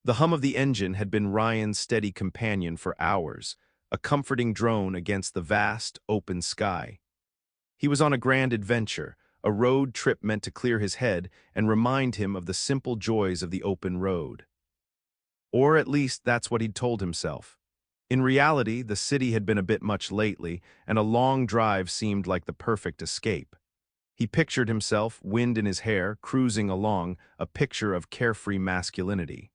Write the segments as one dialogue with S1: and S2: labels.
S1: The hum of the engine had been Ryan's steady companion for hours, a comforting drone against the vast, open sky. He was on a grand adventure, a road trip meant to clear his head and remind him of the simple joys of the open road. Or at least that's what he'd told himself. In reality, the city had been a bit much lately, and a long drive seemed like the perfect escape. He pictured himself, wind in his hair, cruising along, a picture of carefree masculinity.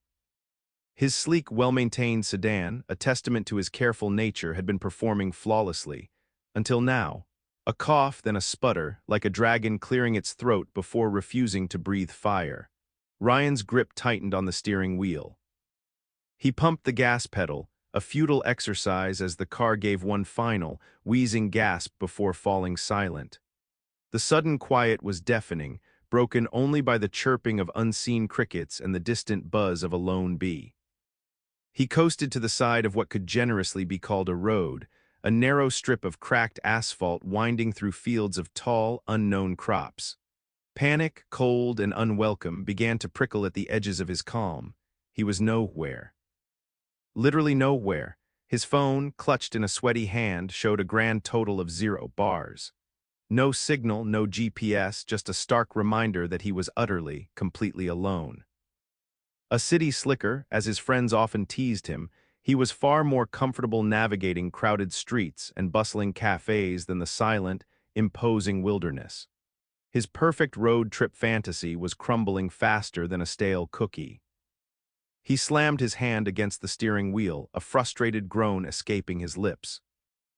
S1: His sleek, well-maintained sedan, a testament to his careful nature, had been performing flawlessly. Until now. A cough, then a sputter, like a dragon clearing its throat before refusing to breathe fire. Ryan's grip tightened on the steering wheel. He pumped the gas pedal, a futile exercise as the car gave one final, wheezing gasp before falling silent. The sudden quiet was deafening, broken only by the chirping of unseen crickets and the distant buzz of a lone bee. He coasted to the side of what could generously be called a road, a narrow strip of cracked asphalt winding through fields of tall, unknown crops. Panic, cold, and unwelcome began to prickle at the edges of his calm. He was nowhere. Literally nowhere. His phone, clutched in a sweaty hand, showed a grand total of 0 bars. No signal, no GPS, just a stark reminder that he was utterly, completely alone. A city slicker, as his friends often teased him, he was far more comfortable navigating crowded streets and bustling cafes than the silent, imposing wilderness. His perfect road trip fantasy was crumbling faster than a stale cookie. He slammed his hand against the steering wheel, a frustrated groan escaping his lips.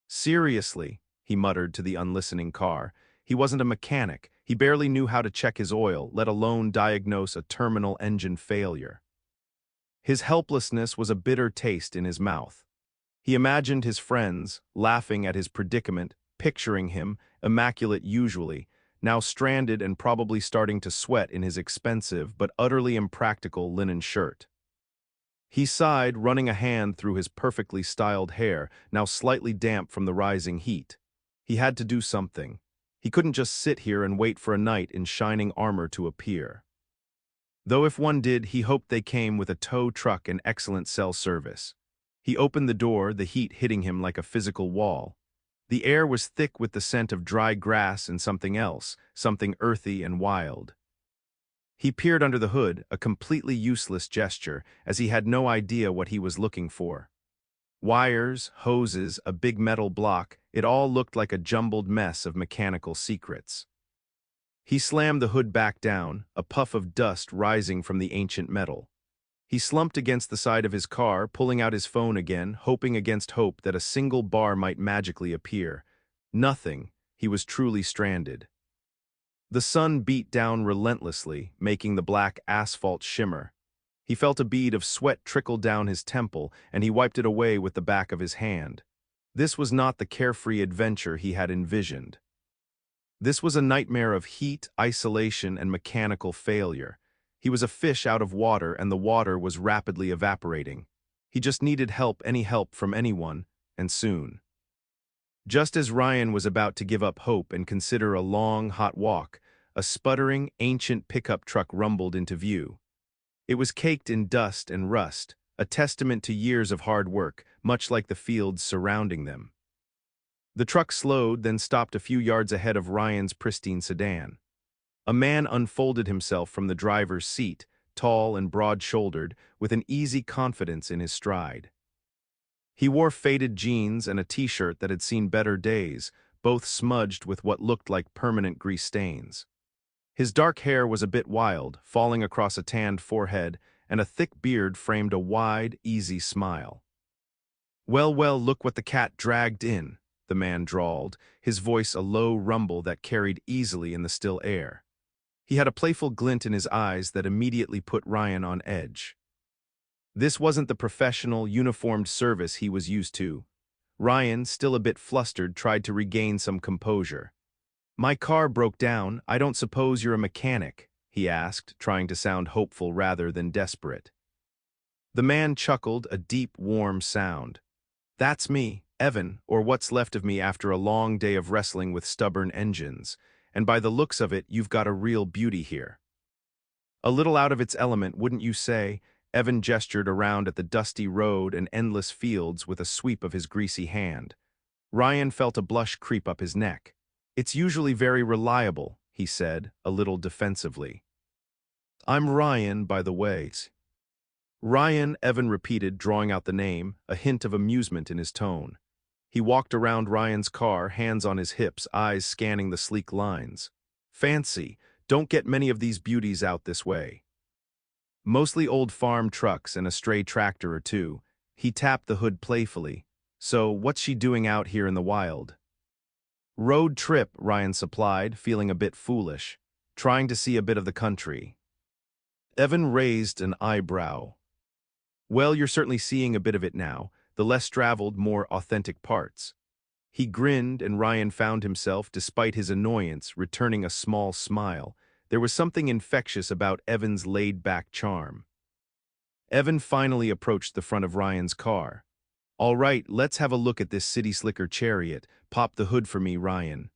S1: Seriously, he muttered to the unlistening car. He wasn't a mechanic. He barely knew how to check his oil, let alone diagnose a terminal engine failure. His helplessness was a bitter taste in his mouth. He imagined his friends, laughing at his predicament, picturing him, immaculate usually, now stranded and probably starting to sweat in his expensive but utterly impractical linen shirt. He sighed, running a hand through his perfectly styled hair, now slightly damp from the rising heat. He had to do something. He couldn't just sit here and wait for a knight in shining armor to appear. Though if one did, he hoped they came with a tow truck and excellent cell service. He opened the door, the heat hitting him like a physical wall. The air was thick with the scent of dry grass and something else, something earthy and wild. He peered under the hood, a completely useless gesture, as he had no idea what he was looking for. Wires, hoses, a big metal block, it all looked like a jumbled mess of mechanical secrets. He slammed the hood back down, a puff of dust rising from the ancient metal. He slumped against the side of his car, pulling out his phone again, hoping against hope that a single bar might magically appear. Nothing. He was truly stranded. The sun beat down relentlessly, making the black asphalt shimmer. He felt a bead of sweat trickle down his temple, and he wiped it away with the back of his hand. This was not the carefree adventure he had envisioned. This was a nightmare of heat, isolation, and mechanical failure. He was a fish out of water, and the water was rapidly evaporating. He just needed help, any help from anyone, and soon. Just as Ryan was about to give up hope and consider a long, hot walk, a sputtering, ancient pickup truck rumbled into view. It was caked in dust and rust, a testament to years of hard work, much like the fields surrounding them. The truck slowed, then stopped a few yards ahead of Ryan's pristine sedan. A man unfolded himself from the driver's seat, tall and broad-shouldered, with an easy confidence in his stride. He wore faded jeans and a t-shirt that had seen better days, both smudged with what looked like permanent grease stains. His dark hair was a bit wild, falling across a tanned forehead, and a thick beard framed a wide, easy smile. "Well, well, look what the cat dragged in," the man drawled, his voice a low rumble that carried easily in the still air. He had a playful glint in his eyes that immediately put Ryan on edge. This wasn't the professional, uniformed service he was used to. Ryan, still a bit flustered, tried to regain some composure. "My car broke down. I don't suppose you're a mechanic?" he asked, trying to sound hopeful rather than desperate. The man chuckled, a deep, warm sound. "That's me, Evan, or what's left of me after a long day of wrestling with stubborn engines. And by the looks of it, you've got a real beauty here." "A little out of its element, wouldn't you say?" Evan gestured around at the dusty road and endless fields with a sweep of his greasy hand. Ryan felt a blush creep up his neck. "It's usually very reliable," he said, a little defensively. "I'm Ryan, by the way." Ryan, Evan repeated, drawing out the name, a hint of amusement in his tone. He walked around Ryan's car, hands on his hips, eyes scanning the sleek lines. "Fancy. Don't get many of these beauties out this way." Mostly old farm trucks and a stray tractor or two. He tapped the hood playfully. "So, what's she doing out here in the wild?" "Road trip," Ryan supplied, feeling a bit foolish. "Trying to see a bit of the country." Evan raised an eyebrow. "Well, you're certainly seeing a bit of it now, the less traveled, more authentic parts." He grinned, and Ryan found himself, despite his annoyance, returning a small smile. There was something infectious about Evan's laid-back charm. Evan finally approached the front of Ryan's car. "All right, let's have a look at this city slicker chariot. Pop the hood for me, Ryan."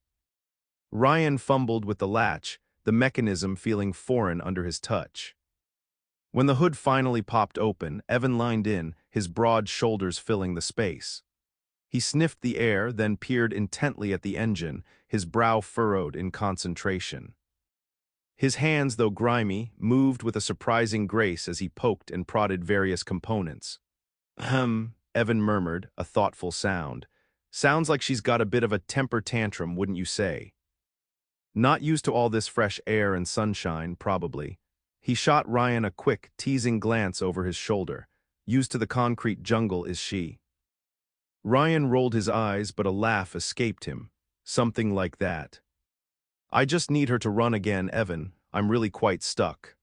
S1: Ryan fumbled with the latch, the mechanism feeling foreign under his touch. When the hood finally popped open, Evan lined in, his broad shoulders filling the space. He sniffed the air, then peered intently at the engine, his brow furrowed in concentration. His hands, though grimy, moved with a surprising grace as he poked and prodded various components. Evan murmured, a thoughtful sound. "Sounds like she's got a bit of a temper tantrum, wouldn't you say?" "Not used to all this fresh air and sunshine, probably." He shot Ryan a quick, teasing glance over his shoulder. "Used to the concrete jungle, is she?" Ryan rolled his eyes, but a laugh escaped him. "Something like that." "I just need her to run again, Evan. I'm really quite stuck."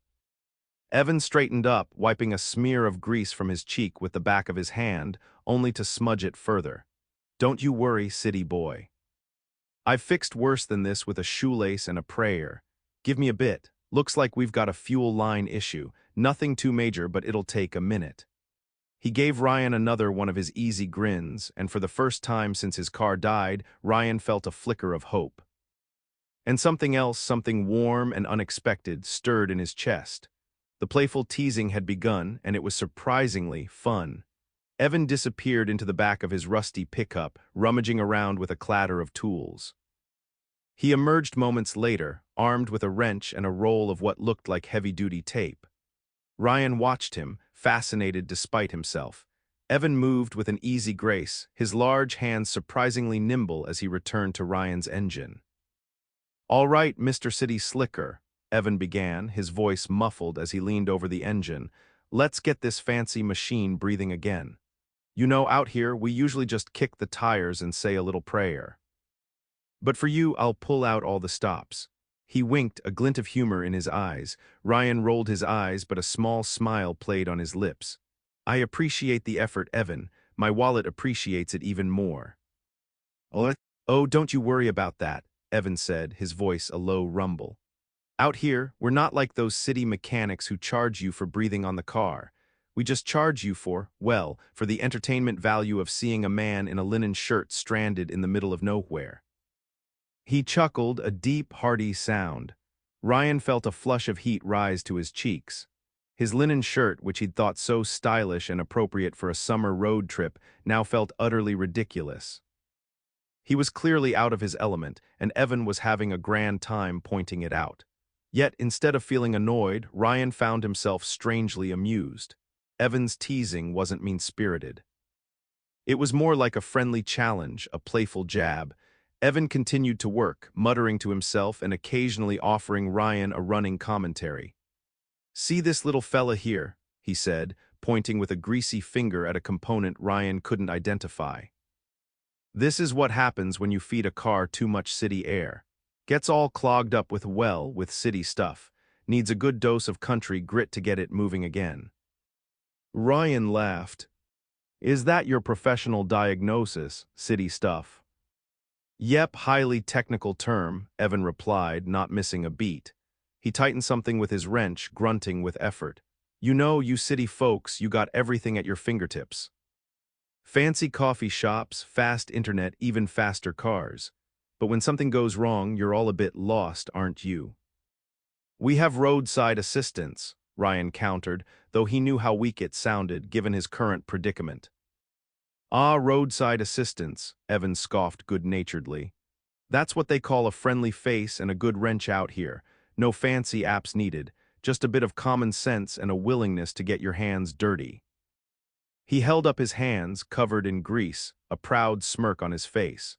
S1: Evan straightened up, wiping a smear of grease from his cheek with the back of his hand, only to smudge it further. "Don't you worry, city boy. I've fixed worse than this with a shoelace and a prayer. Give me a bit. Looks like we've got a fuel line issue. Nothing too major, but it'll take a minute." He gave Ryan another one of his easy grins, and for the first time since his car died, Ryan felt a flicker of hope. And something else, something warm and unexpected, stirred in his chest. The playful teasing had begun, and it was surprisingly fun. Evan disappeared into the back of his rusty pickup, rummaging around with a clatter of tools. He emerged moments later, armed with a wrench and a roll of what looked like heavy-duty tape. Ryan watched him, fascinated despite himself. Evan moved with an easy grace, his large hands surprisingly nimble as he returned to Ryan's engine. "All right, Mr. City Slicker," Evan began, his voice muffled as he leaned over the engine. "Let's get this fancy machine breathing again. You know, out here, we usually just kick the tires and say a little prayer. But for you, I'll pull out all the stops." He winked, a glint of humor in his eyes. Ryan rolled his eyes, but a small smile played on his lips. "I appreciate the effort, Evan. My wallet appreciates it even more." "Oh, don't you worry about that," Evan said, his voice a low rumble. "Out here, we're not like those city mechanics who charge you for breathing on the car. We just charge you for the entertainment value of seeing a man in a linen shirt stranded in the middle of nowhere." He chuckled, a deep, hearty sound. Ryan felt a flush of heat rise to his cheeks. His linen shirt, which he'd thought so stylish and appropriate for a summer road trip, now felt utterly ridiculous. He was clearly out of his element, and Evan was having a grand time pointing it out. Yet, instead of feeling annoyed, Ryan found himself strangely amused. Evan's teasing wasn't mean-spirited. It was more like a friendly challenge, a playful jab. Evan continued to work, muttering to himself and occasionally offering Ryan a running commentary. "See this little fella here," he said, pointing with a greasy finger at a component Ryan couldn't identify. "This is what happens when you feed a car too much city air. Gets all clogged up with city stuff. Needs a good dose of country grit to get it moving again." Ryan laughed. "Is that your professional diagnosis, city stuff?" "Yep, highly technical term," Evan replied, not missing a beat. He tightened something with his wrench, grunting with effort. "You know, you city folks, you got everything at your fingertips. Fancy coffee shops, fast internet, even faster cars. But when something goes wrong, you're all a bit lost, aren't you? We have roadside assistance. Ryan countered, though he knew how weak it sounded given his current predicament. Ah, roadside assistance, Evan scoffed good-naturedly. That's what they call a friendly face and a good wrench out here. No fancy apps needed, just a bit of common sense and a willingness to get your hands dirty. He held up his hands, covered in grease, a proud smirk on his face.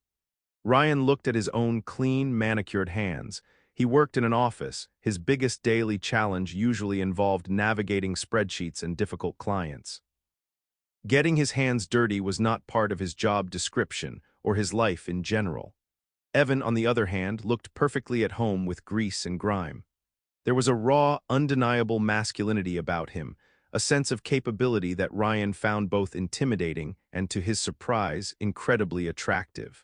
S1: Ryan looked at his own clean, manicured hands. He worked in an office. His biggest daily challenge usually involved navigating spreadsheets and difficult clients. Getting his hands dirty was not part of his job description or his life in general. Evan, on the other hand, looked perfectly at home with grease and grime. There was a raw, undeniable masculinity about him, a sense of capability that Ryan found both intimidating and, to his surprise, incredibly attractive.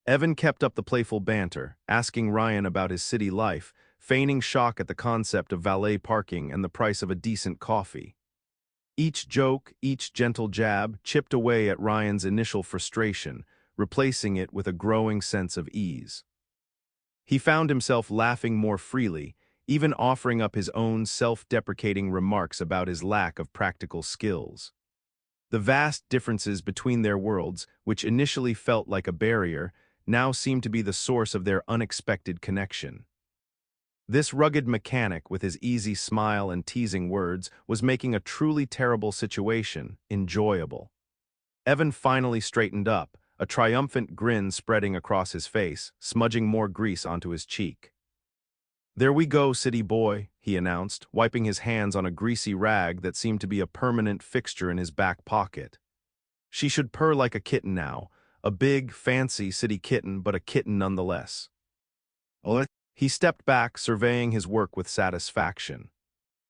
S1: Evan kept up the playful banter, asking Ryan about his city life, feigning shock at the concept of valet parking and the price of a decent coffee. Each joke, each gentle jab, chipped away at Ryan's initial frustration, replacing it with a growing sense of ease. He found himself laughing more freely, even offering up his own self-deprecating remarks about his lack of practical skills. The vast differences between their worlds, which initially felt like a barrier, now seemed to be the source of their unexpected connection. This rugged mechanic, with his easy smile and teasing words, was making a truly terrible situation enjoyable. Evan finally straightened up, a triumphant grin spreading across his face, smudging more grease onto his cheek. "There we go, city boy," he announced, wiping his hands on a greasy rag that seemed to be a permanent fixture in his back pocket. "She should purr like a kitten now, a big, fancy city kitten, but a kitten nonetheless." He stepped back, surveying his work with satisfaction.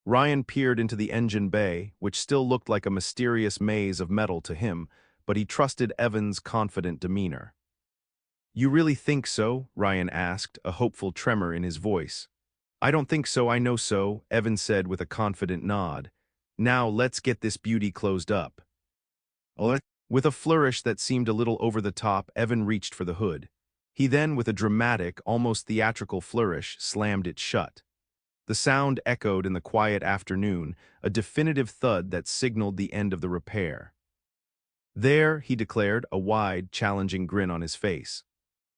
S1: Ryan peered into the engine bay, which still looked like a mysterious maze of metal to him, but he trusted Evan's confident demeanor. "You really think so?" Ryan asked, a hopeful tremor in his voice. "I don't think so, I know so," Evan said with a confident nod. "Now let's get this beauty closed up." With a flourish that seemed a little over the top, Evan reached for the hood. He then, with a dramatic, almost theatrical flourish, slammed it shut. The sound echoed in the quiet afternoon, a definitive thud that signaled the end of the repair. "There," he declared, a wide, challenging grin on his face.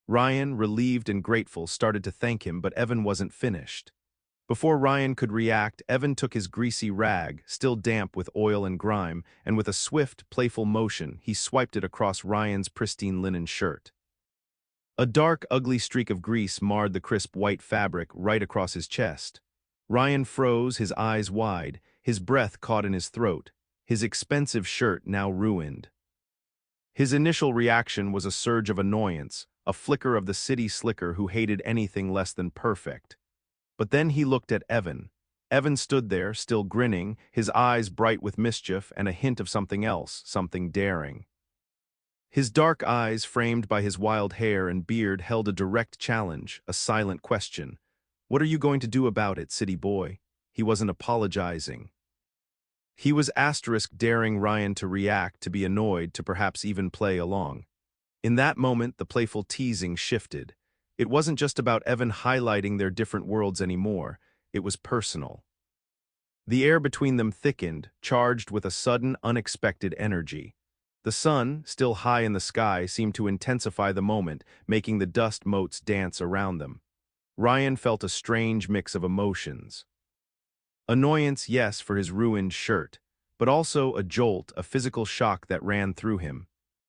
S1: Ryan, relieved and grateful, started to thank him, but Evan wasn't finished. Before Ryan could react, Evan took his greasy rag, still damp with oil and grime, and with a swift, playful motion, he swiped it across Ryan's pristine linen shirt. A dark, ugly streak of grease marred the crisp white fabric right across his chest. Ryan froze, his eyes wide, his breath caught in his throat, his expensive shirt now ruined. His initial reaction was a surge of annoyance, a flicker of the city slicker who hated anything less than perfect. But then he looked at Evan. Evan stood there, still grinning, his eyes bright with mischief and a hint of something else, something daring. His dark eyes, framed by his wild hair and beard, held a direct challenge, a silent question. "What are you going to do about it, city boy?" He wasn't apologizing. He was daring Ryan to react, to be annoyed, to perhaps even play along. In that moment, the playful teasing shifted. It wasn't just about Evan highlighting their different worlds anymore. It was personal. The air between them thickened, charged with a sudden, unexpected energy. The sun, still high in the sky, seemed to intensify the moment, making the dust motes dance around them. Ryan felt a strange mix of emotions. Annoyance, yes, for his ruined shirt, but also a jolt, a physical shock that ran through him.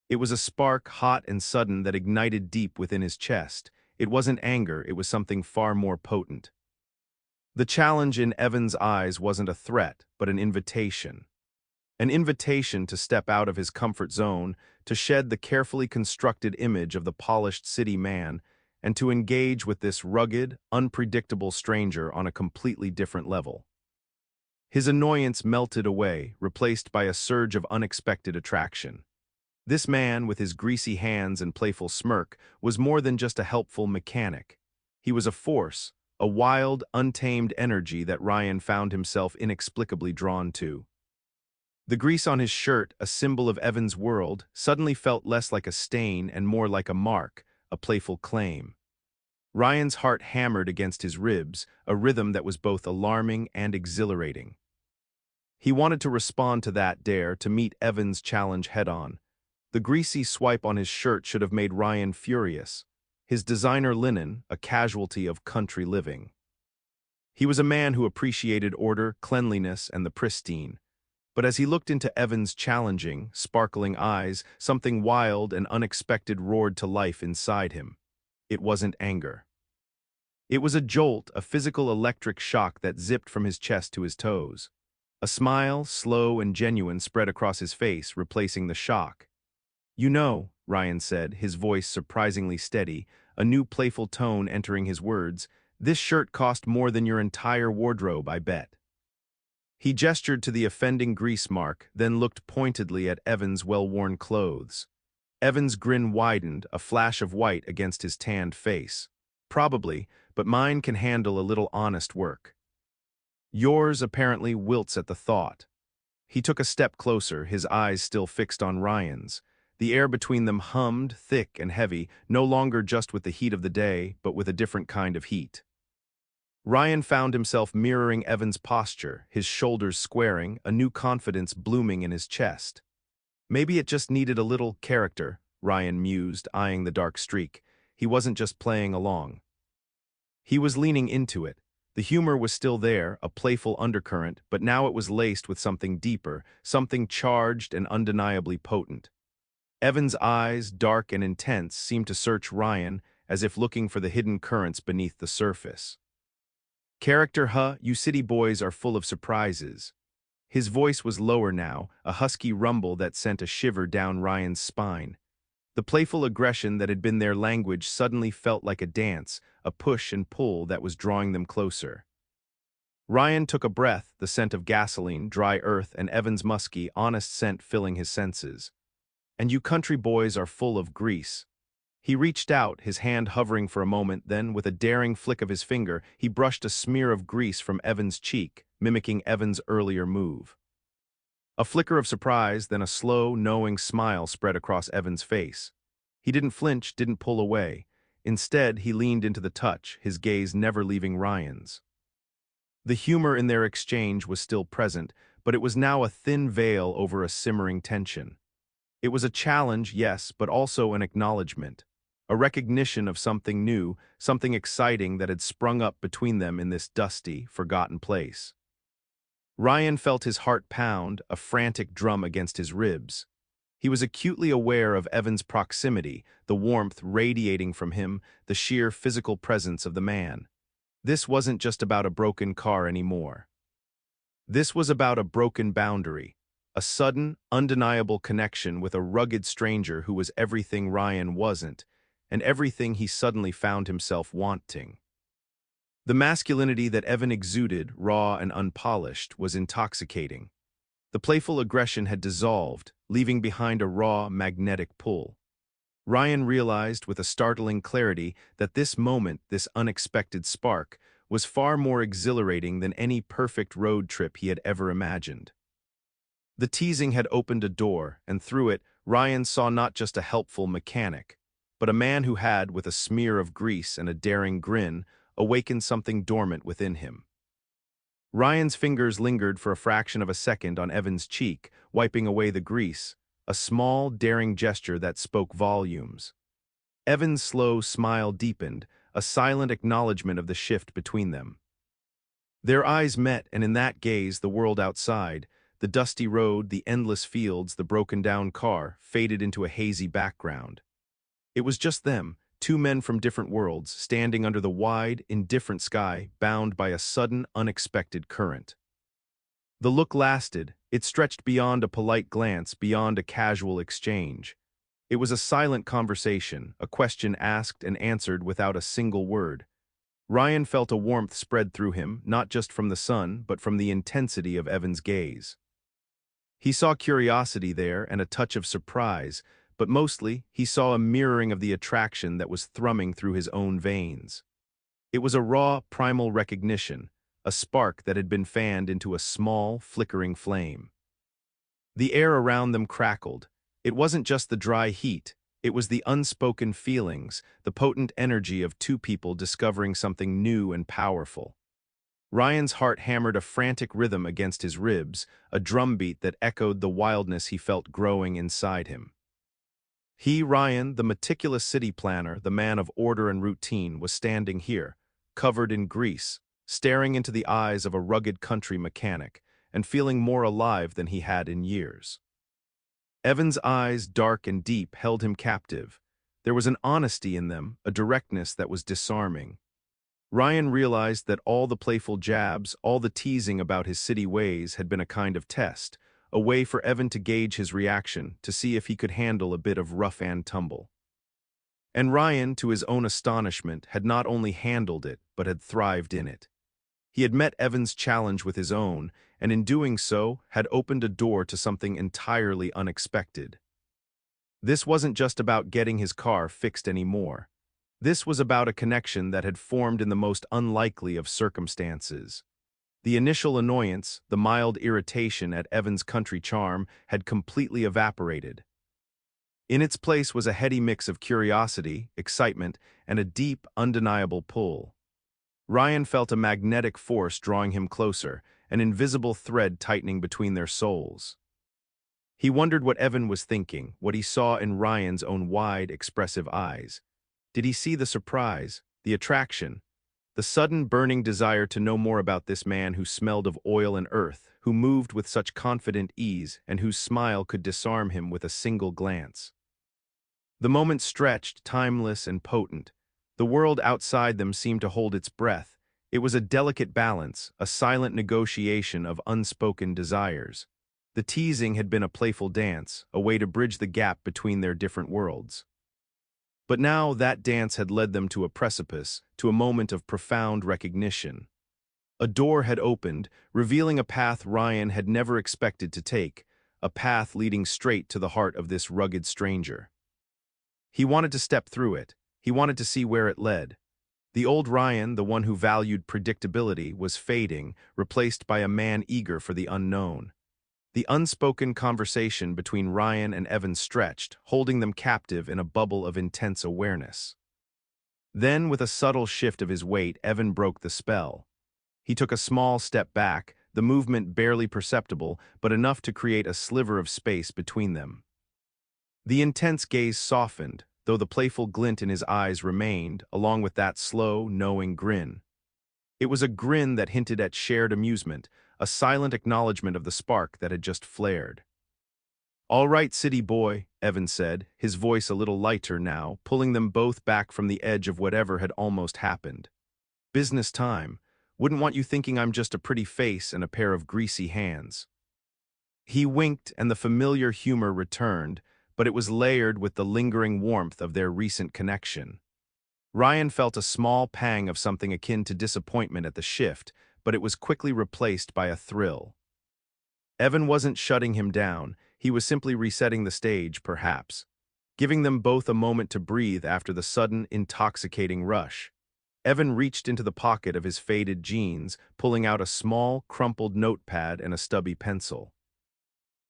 S1: It was a spark, hot and sudden, that ignited deep within his chest. It wasn't anger, it was something far more potent. The challenge in Evan's eyes wasn't a threat, but an invitation. An invitation to step out of his comfort zone, to shed the carefully constructed image of the polished city man, and to engage with this rugged, unpredictable stranger on a completely different level. His annoyance melted away, replaced by a surge of unexpected attraction. This man, with his greasy hands and playful smirk, was more than just a helpful mechanic. He was a force, a wild, untamed energy that Ryan found himself inexplicably drawn to. The grease on his shirt, a symbol of Evan's world, suddenly felt less like a stain and more like a mark, a playful claim. Ryan's heart hammered against his ribs, a rhythm that was both alarming and exhilarating. He wanted to respond to that dare, to meet Evan's challenge head-on. The greasy swipe on his shirt should have made Ryan furious. His designer linen, a casualty of country living. He was a man who appreciated order, cleanliness, and the pristine. But as he looked into Evan's challenging, sparkling eyes, something wild and unexpected roared to life inside him. It wasn't anger. It was a jolt, a physical electric shock that zipped from his chest to his toes. A smile, slow and genuine, spread across his face, replacing the shock. "You know," Ryan said, his voice surprisingly steady, a new playful tone entering his words, "this shirt cost more than your entire wardrobe, I bet." He gestured to the offending grease mark, then looked pointedly at Evan's well-worn clothes. Evan's grin widened, a flash of white against his tanned face. "Probably, but mine can handle a little honest work." Yours apparently wilts at the thought. He took a step closer, his eyes still fixed on Ryan's. The air between them hummed, thick and heavy, no longer just with the heat of the day, but with a different kind of heat. Ryan found himself mirroring Evan's posture, his shoulders squaring, a new confidence blooming in his chest. Maybe it just needed a little character, Ryan mused, eyeing the dark streak. He wasn't just playing along. He was leaning into it. The humor was still there, a playful undercurrent, but now it was laced with something deeper, something charged and undeniably potent. Evan's eyes, dark and intense, seemed to search Ryan, as if looking for the hidden currents beneath the surface. "Character, huh? You city boys are full of surprises." His voice was lower now, a husky rumble that sent a shiver down Ryan's spine. The playful aggression that had been their language suddenly felt like a dance, a push and pull that was drawing them closer. Ryan took a breath, the scent of gasoline, dry earth, and Evan's musky, honest scent filling his senses. "And you country boys are full of grease." He reached out, his hand hovering for a moment, then, with a daring flick of his finger, he brushed a smear of grease from Evan's cheek, mimicking Evan's earlier move. A flicker of surprise, then a slow, knowing smile spread across Evan's face. He didn't flinch, didn't pull away. Instead, he leaned into the touch, his gaze never leaving Ryan's. The humor in their exchange was still present, but it was now a thin veil over a simmering tension. It was a challenge, yes, but also an acknowledgement. A recognition of something new, something exciting that had sprung up between them in this dusty, forgotten place. Ryan felt his heart pound, a frantic drum against his ribs. He was acutely aware of Evan's proximity, the warmth radiating from him, the sheer physical presence of the man. This wasn't just about a broken car anymore. This was about a broken boundary, a sudden, undeniable connection with a rugged stranger who was everything Ryan wasn't, and everything he suddenly found himself wanting. The masculinity that Evan exuded, raw and unpolished, was intoxicating. The playful aggression had dissolved, leaving behind a raw, magnetic pull. Ryan realized with a startling clarity that this moment, this unexpected spark, was far more exhilarating than any perfect road trip he had ever imagined. The teasing had opened a door, and through it, Ryan saw not just a helpful mechanic, but a man who had, with a smear of grease and a daring grin, awakened something dormant within him. Ryan's fingers lingered for a fraction of a second on Evan's cheek, wiping away the grease, a small, daring gesture that spoke volumes. Evan's slow smile deepened, a silent acknowledgement of the shift between them. Their eyes met, and in that gaze, the world outside, the dusty road, the endless fields, the broken-down car, faded into a hazy background. It was just them, two men from different worlds, standing under the wide, indifferent sky, bound by a sudden, unexpected current. The look lasted. It stretched beyond a polite glance, beyond a casual exchange. It was a silent conversation, a question asked and answered without a single word. Ryan felt a warmth spread through him, not just from the sun, but from the intensity of Evan's gaze. He saw curiosity there and a touch of surprise, but mostly, he saw a mirroring of the attraction that was thrumming through his own veins. It was a raw, primal recognition, a spark that had been fanned into a small, flickering flame. The air around them crackled. It wasn't just the dry heat, It was the unspoken feelings, the potent energy of two people discovering something new and powerful. Ryan's heart hammered a frantic rhythm against his ribs, a drumbeat that echoed the wildness he felt growing inside him. He, Ryan, the meticulous city planner, the man of order and routine, was standing here, covered in grease, staring into the eyes of a rugged country mechanic, and feeling more alive than he had in years. Evan's eyes, dark and deep, held him captive. There was an honesty in them, a directness that was disarming. Ryan realized that all the playful jabs, all the teasing about his city ways had been a kind of test, a way for Evan to gauge his reaction, to see if he could handle a bit of rough and tumble. And Ryan, to his own astonishment, had not only handled it, but had thrived in it. He had met Evan's challenge with his own, and in doing so, had opened a door to something entirely unexpected. This wasn't just about getting his car fixed anymore. This was about a connection that had formed in the most unlikely of circumstances. The initial annoyance, the mild irritation at Evan's country charm, had completely evaporated. In its place was a heady mix of curiosity, excitement, and a deep, undeniable pull. Ryan felt a magnetic force drawing him closer, an invisible thread tightening between their souls. He wondered what Evan was thinking, what he saw in Ryan's own wide, expressive eyes. Did he see the surprise, the attraction, the sudden burning desire to know more about this man who smelled of oil and earth, who moved with such confident ease, and whose smile could disarm him with a single glance? The moment stretched, timeless and potent. The world outside them seemed to hold its breath. It was a delicate balance, a silent negotiation of unspoken desires. The teasing had been a playful dance, a way to bridge the gap between their different worlds. But now that dance had led them to a precipice, to a moment of profound recognition. A door had opened, revealing a path Ryan had never expected to take, a path leading straight to the heart of this rugged stranger. He wanted to step through it. He wanted to see where it led. The old Ryan, the one who valued predictability, was fading, replaced by a man eager for the unknown. The unspoken conversation between Ryan and Evan stretched, holding them captive in a bubble of intense awareness. Then, with a subtle shift of his weight, Evan broke the spell. He took a small step back, the movement barely perceptible, but enough to create a sliver of space between them. The intense gaze softened, though the playful glint in his eyes remained, along with that slow, knowing grin. It was a grin that hinted at shared amusement, a silent acknowledgement of the spark that had just flared. "All right, city boy," Evan said, his voice a little lighter now, pulling them both back from the edge of whatever had almost happened. "Business time. Wouldn't want you thinking I'm just a pretty face and a pair of greasy hands." He winked, and the familiar humor returned, but it was layered with the lingering warmth of their recent connection. Ryan felt a small pang of something akin to disappointment at the shift, but it was quickly replaced by a thrill. Evan wasn't shutting him down, he was simply resetting the stage, perhaps, giving them both a moment to breathe after the sudden, intoxicating rush. Evan reached into the pocket of his faded jeans, pulling out a small, crumpled notepad and a stubby pencil.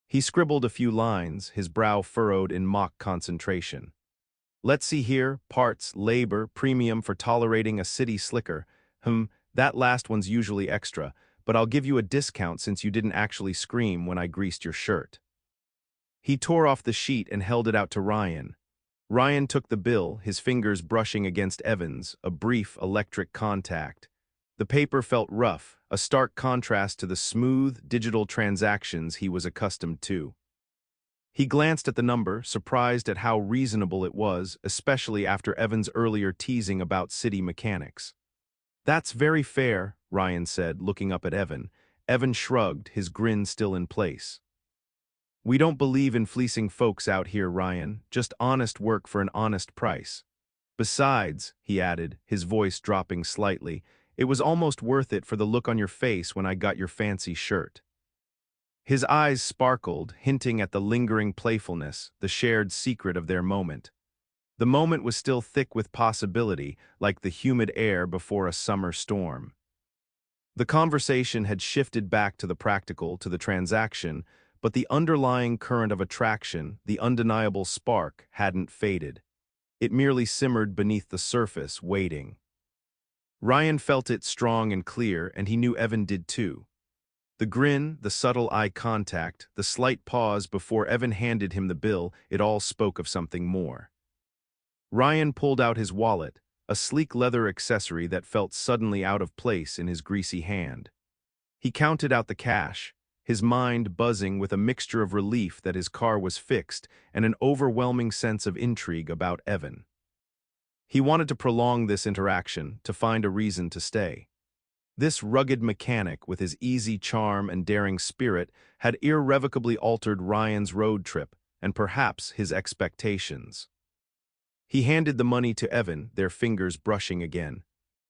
S1: He scribbled a few lines, his brow furrowed in mock concentration. "Let's see here, parts, labor, premium for tolerating a city slicker. That last one's usually extra, but I'll give you a discount since you didn't actually scream when I greased your shirt." He tore off the sheet and held it out to Ryan. Ryan took the bill, his fingers brushing against Evan's, a brief electric contact. The paper felt rough, a stark contrast to the smooth, digital transactions he was accustomed to. He glanced at the number, surprised at how reasonable it was, especially after Evan's earlier teasing about city mechanics. "That's very fair," Ryan said, looking up at Evan. Evan shrugged, his grin still in place. "We don't believe in fleecing folks out here, Ryan, just honest work for an honest price. Besides," he added, his voice dropping slightly, "it was almost worth it for the look on your face when I got your fancy shirt." His eyes sparkled, hinting at the lingering playfulness, the shared secret of their moment. The moment was still thick with possibility, like the humid air before a summer storm. The conversation had shifted back to the practical, to the transaction, But the underlying current of attraction, the undeniable spark, hadn't faded. It merely simmered beneath the surface, waiting. Ryan felt it strong and clear, and he knew Evan did too. The grin, the subtle eye contact, the slight pause before Evan handed him the bill, it all spoke of something more. Ryan pulled out his wallet, a sleek leather accessory that felt suddenly out of place in his greasy hand. He counted out the cash, his mind buzzing with a mixture of relief that his car was fixed and an overwhelming sense of intrigue about Evan. He wanted to prolong this interaction, to find a reason to stay. This rugged mechanic, with his easy charm and daring spirit, had irrevocably altered Ryan's road trip, and perhaps his expectations. He handed the money to Evan, their fingers brushing again.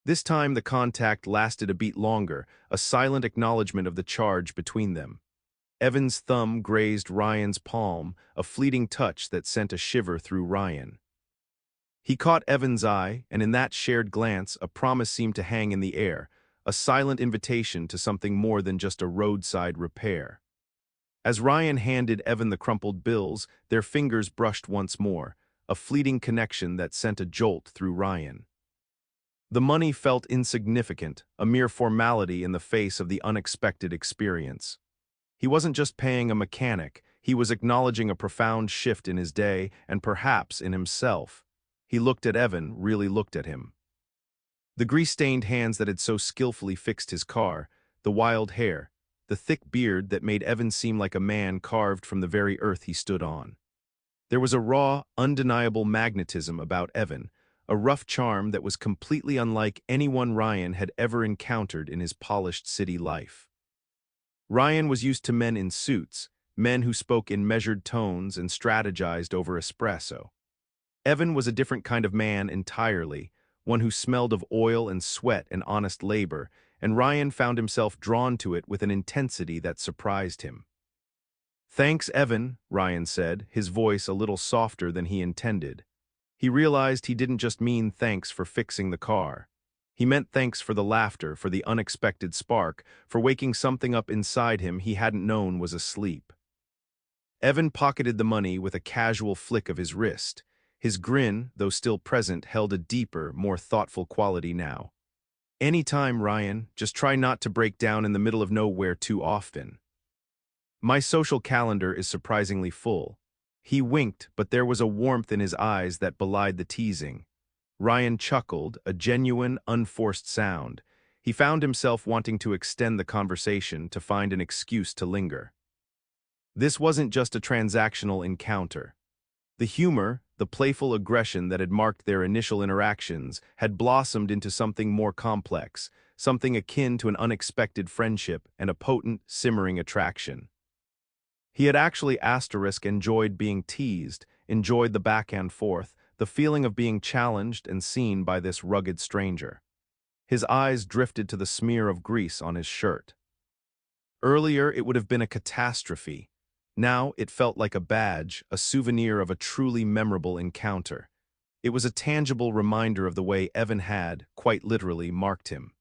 S1: This time the contact lasted a beat longer, a silent acknowledgement of the charge between them. Evan's thumb grazed Ryan's palm, a fleeting touch that sent a shiver through Ryan. He caught Evan's eye, and in that shared glance a promise seemed to hang in the air, a silent invitation to something more than just a roadside repair. As Ryan handed Evan the crumpled bills, their fingers brushed once more, a fleeting connection that sent a jolt through Ryan. The money felt insignificant, a mere formality in the face of the unexpected experience. He wasn't just paying a mechanic, he was acknowledging a profound shift in his day and perhaps in himself. He looked at Evan, really looked at him. The grease-stained hands that had so skillfully fixed his car, the wild hair, the thick beard that made Evan seem like a man carved from the very earth he stood on. There was a raw, undeniable magnetism about Evan, a rough charm that was completely unlike anyone Ryan had ever encountered in his polished city life. Ryan was used to men in suits, men who spoke in measured tones and strategized over espresso. Evan was a different kind of man entirely, one who smelled of oil and sweat and honest labor, and Ryan found himself drawn to it with an intensity that surprised him. "Thanks, Evan," Ryan said, his voice a little softer than he intended. He realized he didn't just mean thanks for fixing the car. He meant thanks for the laughter, for the unexpected spark, for waking something up inside him he hadn't known was asleep. Evan pocketed the money with a casual flick of his wrist. His grin, though still present, held a deeper, more thoughtful quality now. "Anytime, Ryan, just try not to break down in the middle of nowhere too often. My social calendar is surprisingly full." He winked, but there was a warmth in his eyes that belied the teasing. Ryan chuckled, a genuine, unforced sound. He found himself wanting to extend the conversation, to find an excuse to linger. This wasn't just a transactional encounter. The humor, the playful aggression that had marked their initial interactions, had blossomed into something more complex, something akin to an unexpected friendship and a potent, simmering attraction. He had actually enjoyed being teased, enjoyed the back and forth, the feeling of being challenged and seen by this rugged stranger. His eyes drifted to the smear of grease on his shirt. Earlier it would have been a catastrophe. Now it felt like a badge, a souvenir of a truly memorable encounter. It was a tangible reminder of the way Evan had, quite literally, marked him.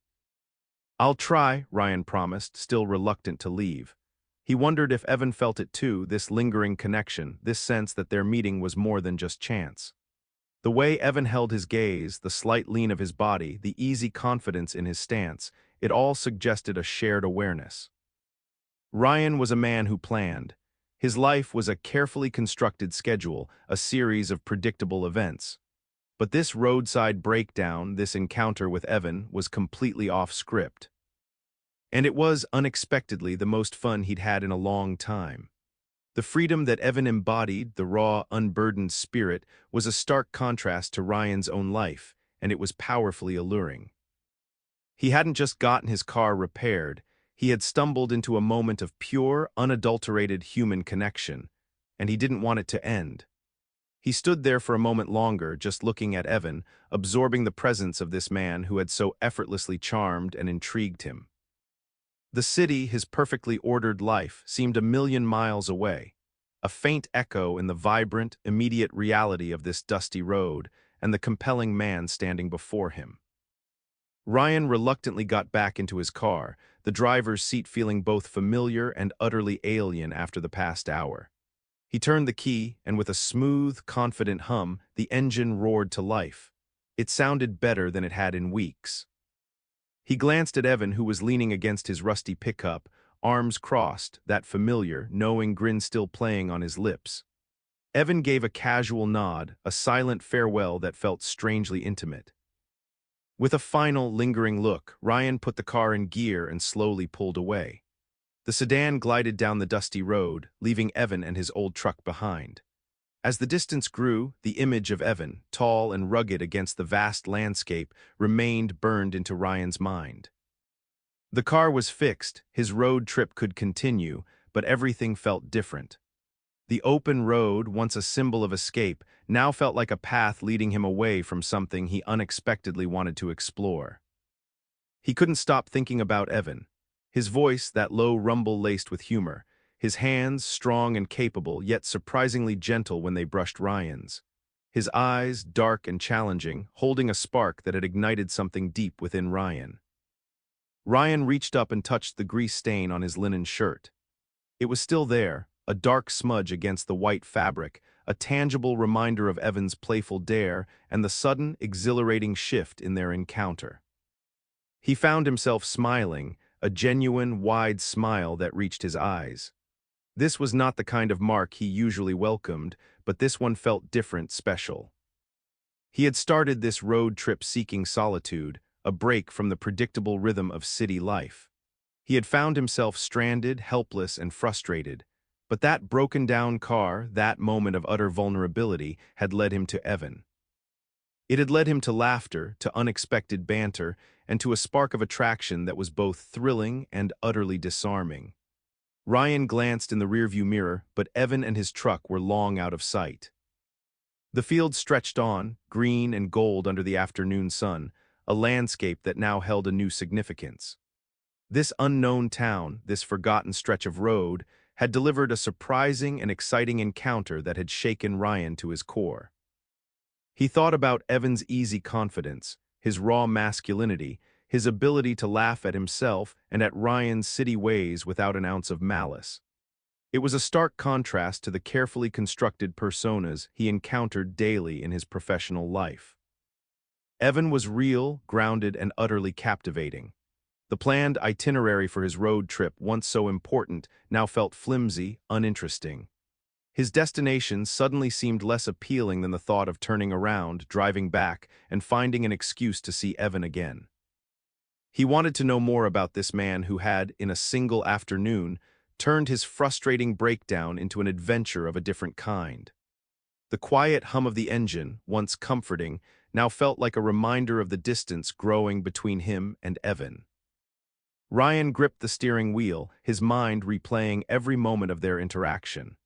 S1: "I'll try," Ryan promised, still reluctant to leave. He wondered if Evan felt it too, this lingering connection, this sense that their meeting was more than just chance. The way Evan held his gaze, the slight lean of his body, the easy confidence in his stance, it all suggested a shared awareness. Ryan was a man who planned. His life was a carefully constructed schedule, a series of predictable events. But this roadside breakdown, this encounter with Evan, was completely off script. And it was, unexpectedly, the most fun he'd had in a long time. The freedom that Evan embodied, the raw, unburdened spirit, was a stark contrast to Ryan's own life, and it was powerfully alluring. He hadn't just gotten his car repaired, he had stumbled into a moment of pure, unadulterated human connection, and he didn't want it to end. He stood there for a moment longer, just looking at Evan, absorbing the presence of this man who had so effortlessly charmed and intrigued him. The city, his perfectly ordered life, seemed a million miles away, a faint echo in the vibrant, immediate reality of this dusty road and the compelling man standing before him. Ryan reluctantly got back into his car, the driver's seat feeling both familiar and utterly alien after the past hour. He turned the key, and with a smooth, confident hum, the engine roared to life. It sounded better than it had in weeks. He glanced at Evan, who was leaning against his rusty pickup, arms crossed, that familiar, knowing grin still playing on his lips. Evan gave a casual nod, a silent farewell that felt strangely intimate. With a final, lingering look, Ryan put the car in gear and slowly pulled away. The sedan glided down the dusty road, leaving Evan and his old truck behind. As the distance grew, the image of Evan, tall and rugged against the vast landscape, remained burned into Ryan's mind. The car was fixed, his road trip could continue, but everything felt different. The open road, once a symbol of escape, now felt like a path leading him away from something he unexpectedly wanted to explore. He couldn't stop thinking about Evan. His voice, that low rumble laced with humor. His hands, strong and capable, yet surprisingly gentle when they brushed Ryan's. His eyes, dark and challenging, holding a spark that had ignited something deep within Ryan. Ryan reached up and touched the grease stain on his linen shirt. It was still there, a dark smudge against the white fabric, a tangible reminder of Evan's playful dare and the sudden, exhilarating shift in their encounter. He found himself smiling, a genuine, wide smile that reached his eyes. This was not the kind of mark he usually welcomed, but this one felt different, special. He had started this road trip seeking solitude, a break from the predictable rhythm of city life. He had found himself stranded, helpless, and frustrated. But that broken-down car, that moment of utter vulnerability, had led him to Evan. It had led him to laughter, to unexpected banter, and to a spark of attraction that was both thrilling and utterly disarming. Ryan glanced in the rearview mirror, but Evan and his truck were long out of sight. The field stretched on, green and gold under the afternoon sun, a landscape that now held a new significance. This unknown town, this forgotten stretch of road, had delivered a surprising and exciting encounter that had shaken Ryan to his core. He thought about Evan's easy confidence, his raw masculinity, his ability to laugh at himself and at Ryan's city ways without an ounce of malice. It was a stark contrast to the carefully constructed personas he encountered daily in his professional life. Evan was real, grounded, and utterly captivating. The planned itinerary for his road trip, once so important, now felt flimsy, uninteresting. His destination suddenly seemed less appealing than the thought of turning around, driving back, and finding an excuse to see Evan again. He wanted to know more about this man who had, in a single afternoon, turned his frustrating breakdown into an adventure of a different kind. The quiet hum of the engine, once comforting, now felt like a reminder of the distance growing between him and Evan. Ryan gripped the steering wheel, his mind replaying every moment of their interaction.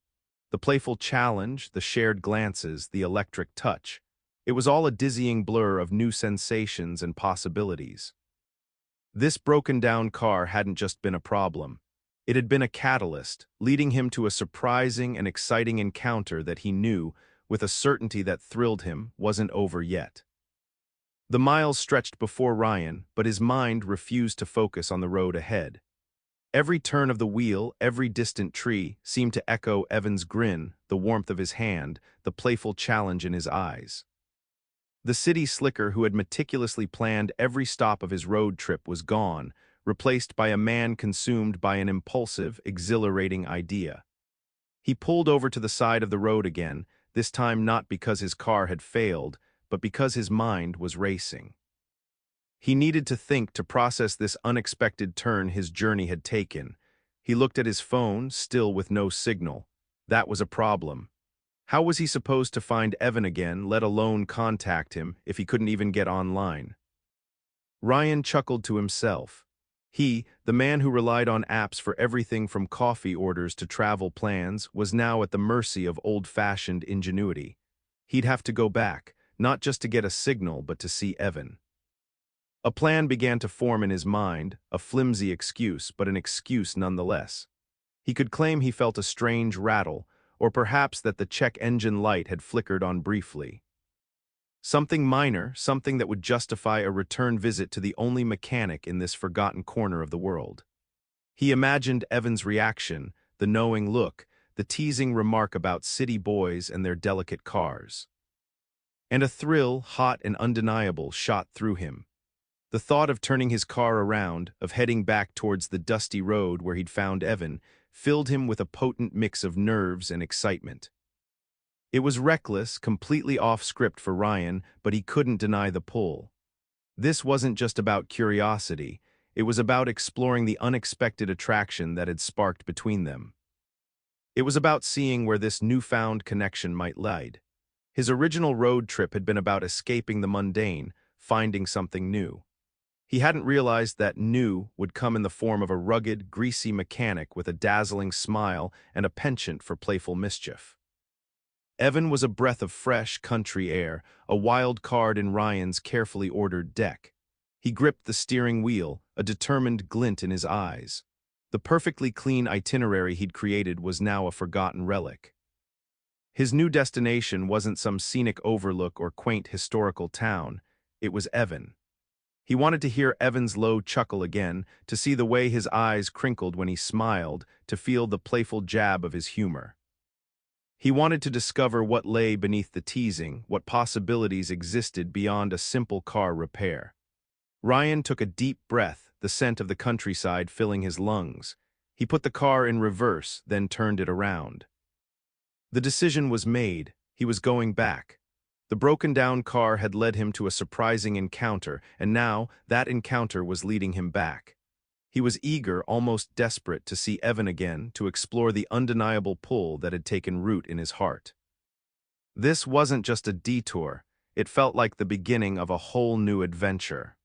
S1: The playful challenge, the shared glances, the electric touch. It was all a dizzying blur of new sensations and possibilities. This broken-down car hadn't just been a problem. It had been a catalyst, leading him to a surprising and exciting encounter that he knew, with a certainty that thrilled him, wasn't over yet. The miles stretched before Ryan, but his mind refused to focus on the road ahead. Every turn of the wheel, every distant tree, seemed to echo Evan's grin, the warmth of his hand, the playful challenge in his eyes. The city slicker who had meticulously planned every stop of his road trip was gone, replaced by a man consumed by an impulsive, exhilarating idea. He pulled over to the side of the road again, this time not because his car had failed, but because his mind was racing. He needed to think to process this unexpected turn his journey had taken. He looked at his phone, still with no signal. That was a problem. How was he supposed to find Evan again, let alone contact him, if he couldn't even get online? Ryan chuckled to himself. He, the man who relied on apps for everything from coffee orders to travel plans, was now at the mercy of old-fashioned ingenuity. He'd have to go back, not just to get a signal, but to see Evan. A plan began to form in his mind, a flimsy excuse, but an excuse nonetheless. He could claim he felt a strange rattle, or perhaps that the check engine light had flickered on briefly. Something minor, something that would justify a return visit to the only mechanic in this forgotten corner of the world. He imagined Evan's reaction, the knowing look, the teasing remark about city boys and their delicate cars. And a thrill, hot and undeniable, shot through him. The thought of turning his car around, of heading back towards the dusty road where he'd found Evan, filled him with a potent mix of nerves and excitement. It was reckless, completely off script for Ryan, but he couldn't deny the pull. This wasn't just about curiosity, it was about exploring the unexpected attraction that had sparked between them. It was about seeing where this newfound connection might lead. His original road trip had been about escaping the mundane, finding something new. He hadn't realized that new would come in the form of a rugged, greasy mechanic with a dazzling smile and a penchant for playful mischief. Evan was a breath of fresh, country air, a wild card in Ryan's carefully ordered deck. He gripped the steering wheel, a determined glint in his eyes. The perfectly clean itinerary he'd created was now a forgotten relic. His new destination wasn't some scenic overlook or quaint historical town. It was Evan. He wanted to hear Evan's low chuckle again, to see the way his eyes crinkled when he smiled, to feel the playful jab of his humor. He wanted to discover what lay beneath the teasing, what possibilities existed beyond a simple car repair. Ryan took a deep breath, the scent of the countryside filling his lungs. He put the car in reverse, then turned it around. The decision was made. He was going back. The broken-down car had led him to a surprising encounter, and now that encounter was leading him back. He was eager, almost desperate, to see Evan again, to explore the undeniable pull that had taken root in his heart. This wasn't just a detour. It felt like the beginning of a whole new adventure.